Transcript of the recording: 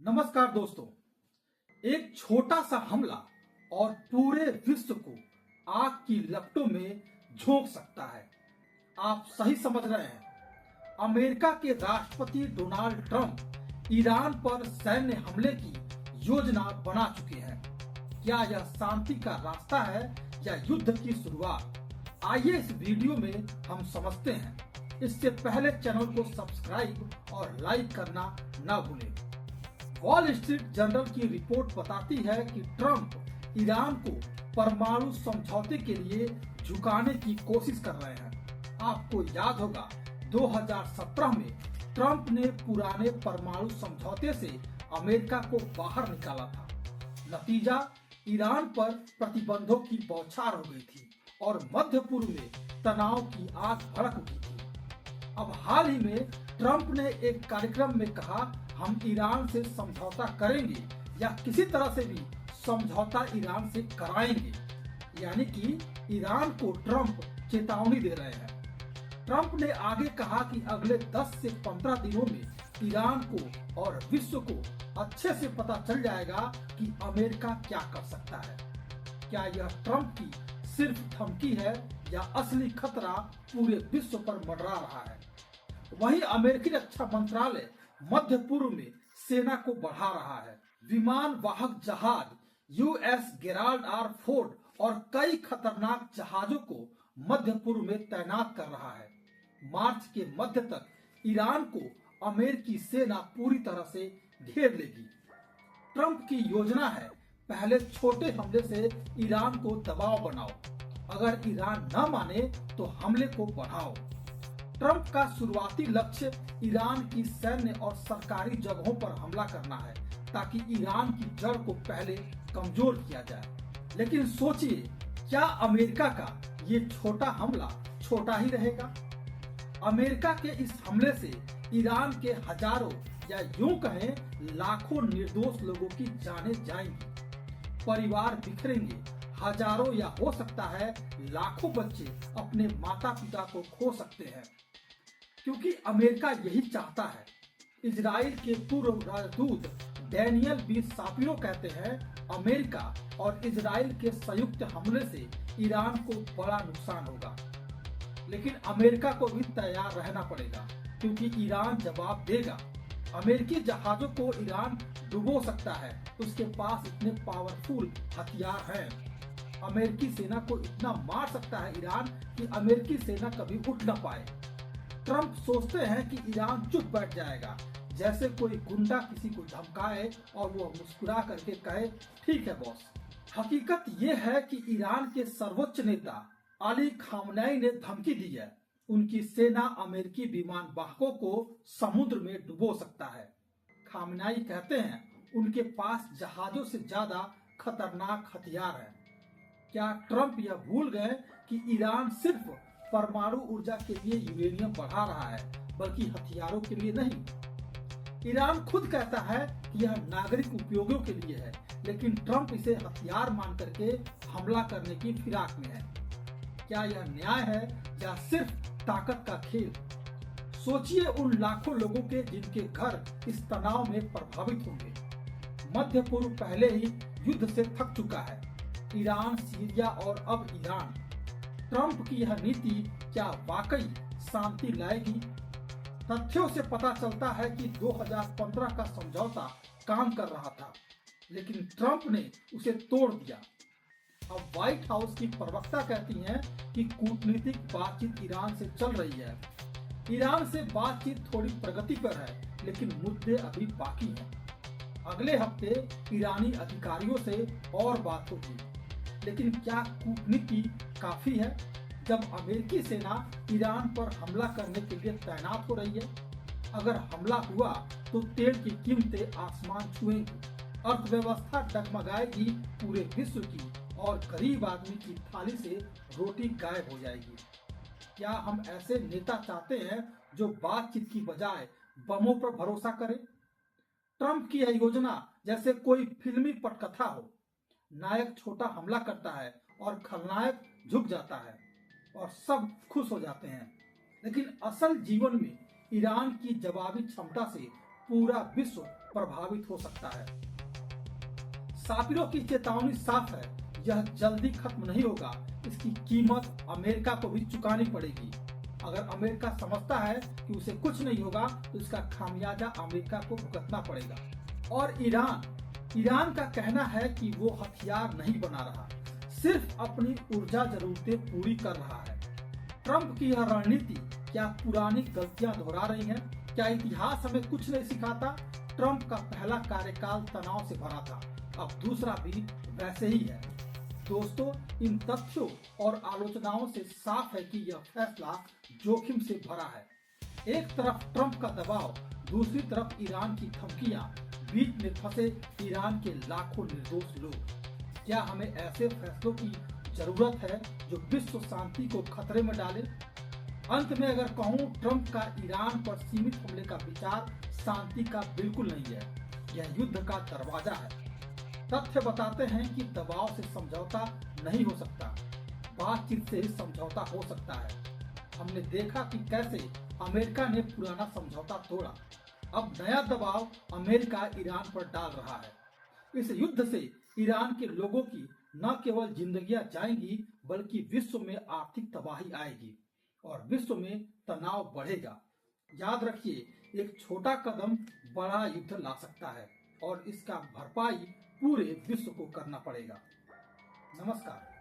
नमस्कार दोस्तों। एक छोटा सा हमला और पूरे विश्व को आग की लपटों में झोंक सकता है। आप सही समझ रहे हैं। अमेरिका के राष्ट्रपति डोनाल्ड ट्रंप ईरान पर सैन्य हमले की योजना बना चुके हैं। क्या यह शांति का रास्ता है या युद्ध की शुरुआत? आइए इस वीडियो में हम समझते हैं। इससे पहले चैनल को सब्सक्राइब और लाइक करना न भूलें। वॉल स्ट्रीट जर्नल की रिपोर्ट बताती है कि ट्रंप ईरान को परमाणु समझौते के लिए झुकाने की कोशिश कर रहे हैं। आपको याद होगा 2017 में ट्रंप ने पुराने परमाणु समझौते से अमेरिका को बाहर निकाला था। नतीजा ईरान पर प्रतिबंधों की बौछार हो गई थी और मध्य पूर्व में तनाव की आग भड़क उठी थी। अब हाल ही में ट्रंप ने एक कार्यक्रम में कहा, हम ईरान से समझौता करेंगे या किसी तरह से भी समझौता ईरान से कराएंगे। यानी कि ईरान को ट्रंप चेतावनी दे रहे हैं। ट्रंप ने आगे कहा कि अगले 10 से 15 दिनों में ईरान को और विश्व को अच्छे से पता चल जाएगा कि अमेरिका क्या कर सकता है। क्या यह ट्रंप की सिर्फ धमकी है या असली खतरा पूरे विश्व पर मंडरा रहा है? वहीं अमेरिकी रक्षा मंत्रालय मध्य पूर्व में सेना को बढ़ा रहा है। विमान वाहक जहाज यूएस गेराल्ड आर फोर्ड और कई खतरनाक जहाजों को मध्य पूर्व में तैनात कर रहा है। मार्च के मध्य तक ईरान को अमेरिकी सेना पूरी तरह से घेर लेगी। ट्रंप की योजना है, पहले छोटे हमले से ईरान को दबाव बनाओ, अगर ईरान न माने तो हमले को बढ़ाओ। ट्रंप का शुरुआती लक्ष्य ईरान की सैन्य और सरकारी जगहों पर हमला करना है ताकि ईरान की जड़ को पहले कमजोर किया जाए। लेकिन सोचिए, क्या अमेरिका का ये छोटा हमला छोटा ही रहेगा? अमेरिका के इस हमले से ईरान के हजारों या यूं कहें लाखों निर्दोष लोगों की जानें जाएंगी, परिवार बिखरेंगे, हजारों या हो सकता है लाखों बच्चे अपने माता पिता को खो सकते हैं, क्योंकि अमेरिका यही चाहता है। इजराइल के पूर्व राजदूत डैनियल बी सापिरो कहते हैं, अमेरिका और इजराइल के संयुक्त हमले से ईरान को बड़ा नुकसान होगा। लेकिन अमेरिका को भी तैयार रहना पड़ेगा, क्योंकि ईरान जवाब देगा। अमेरिकी जहाजों को ईरान डुबो सकता है, उसके पास इतने पावरफुल हथियार हैं। अमेरिकी सेना को इतना मार सकता है ईरान कि अमेरिकी सेना कभी उठ न पाए। ट्रंप सोचते हैं कि ईरान चुप बैठ जाएगा, जैसे कोई गुंडा किसी को धमकाए और वो मुस्कुरा करके कहे, ठीक है बॉस। हकीकत ये है कि ईरान के सर्वोच्च नेता अली खामनेई ने धमकी दी है, उनकी सेना अमेरिकी विमान वाहकों को समुद्र में डुबो सकता है। खामनेई कहते हैं उनके पास जहाजों से ज्यादा खतरनाक हथियार हैं। क्या ट्रंप यह भूल गए कि ईरान सिर्फ परमाणु ऊर्जा के लिए यूरेनियम बढ़ा रहा है, बल्कि हथियारों के लिए नहीं? ईरान खुद कहता है कि यह नागरिक उपयोगों के लिए है, लेकिन ट्रंप इसे हथियार मान करके हमला करने की फिराक में है। क्या यह न्याय है या सिर्फ ताकत का खेल? सोचिए उन लाखों लोगों के जिनके घर इस तनाव में प्रभावित होंगे। मध्य पूर्व पहले ही युद्ध से थक चुका है, ईरान, सीरिया और अब ईरान। ट्रंप की यह नीति क्या वाकई शांति लाएगी? तथ्यों से पता चलता है कि 2015 का समझौता काम कर रहा था, लेकिन ट्रंप ने उसे तोड़ दिया। अब व्हाइट हाउस की प्रवक्ता कहती हैं कि कूटनीतिक बातचीत ईरान से चल रही है। ईरान से बातचीत थोड़ी प्रगति पर है, लेकिन मुद्दे अभी बाकी हैं। अगले हफ्ते ईरानी अधिकारियों से और बात होगी। लेकिन क्या कूटनीति काफी है जब अमेरिकी सेना ईरान पर हमला करने के लिए तैनात हो रही है? अगर हमला हुआ तो तेल की कीमतें आसमान छुएंगी, अर्थव्यवस्था डगमगाएगी पूरे विश्व की, और गरीब आदमी की थाली से रोटी गायब हो जाएगी। क्या हम ऐसे नेता चाहते हैं जो बातचीत की बजाय बमों पर भरोसा करे? ट्रंप की यह योजना जैसे कोई फिल्मी पटकथा हो। नायक छोटा हमला करता है और खलनायक झुक जाता है और सब खुश हो जाते हैं। लेकिन असल जीवन में ईरान की जवाबी क्षमता से पूरा विश्व प्रभावित हो सकता है। सापिरो की चेतावनी साफ है, यह जल्दी खत्म नहीं होगा। इसकी कीमत अमेरिका को भी चुकानी पड़ेगी। अगर अमेरिका समझता है कि उसे कुछ नहीं होगा तो इसका खामियाजा अमेरिका को भुगतना पड़ेगा। और ईरान का कहना है कि वो हथियार नहीं बना रहा, सिर्फ अपनी ऊर्जा जरूरतें पूरी कर रहा है। ट्रंप की यह रणनीति क्या पुरानी गलतियां दोहरा रही है? क्या इतिहास हमें कुछ नहीं सिखाता? ट्रंप का पहला कार्यकाल तनाव से भरा था, अब दूसरा भी वैसे ही है। दोस्तों, इन तथ्यों और आलोचनाओं से साफ है कि यह फैसला जोखिम से भरा है। एक तरफ ट्रंप का दबाव, दूसरी तरफ ईरान की धमकियां, बीच में फंसे ईरान के लाखों निर्दोष लोग। क्या हमें ऐसे फैसलों की जरूरत है जो विश्व शांति को खतरे में डाले? अंत में अगर कहूं, ट्रंप का ईरान पर सीमित हमले का विचार शांति का बिल्कुल नहीं है, यह युद्ध का दरवाजा है। तथ्य बताते हैं कि दबाव से समझौता नहीं हो सकता, बातचीत से ही समझौता हो सकता है। हमने देखा कि कैसे अमेरिका ने पुराना समझौता तोड़ा। अब नया दबाव अमेरिका ईरान पर डाल रहा है। इस युद्ध से ईरान के लोगों की न केवल जिंदगियां जाएंगी, बल्कि विश्व में आर्थिक तबाही आएगी और विश्व में तनाव बढ़ेगा। याद रखिए, एक छोटा कदम बड़ा युद्ध ला सकता है और इसका भरपाई पूरे विश्व को करना पड़ेगा। नमस्कार।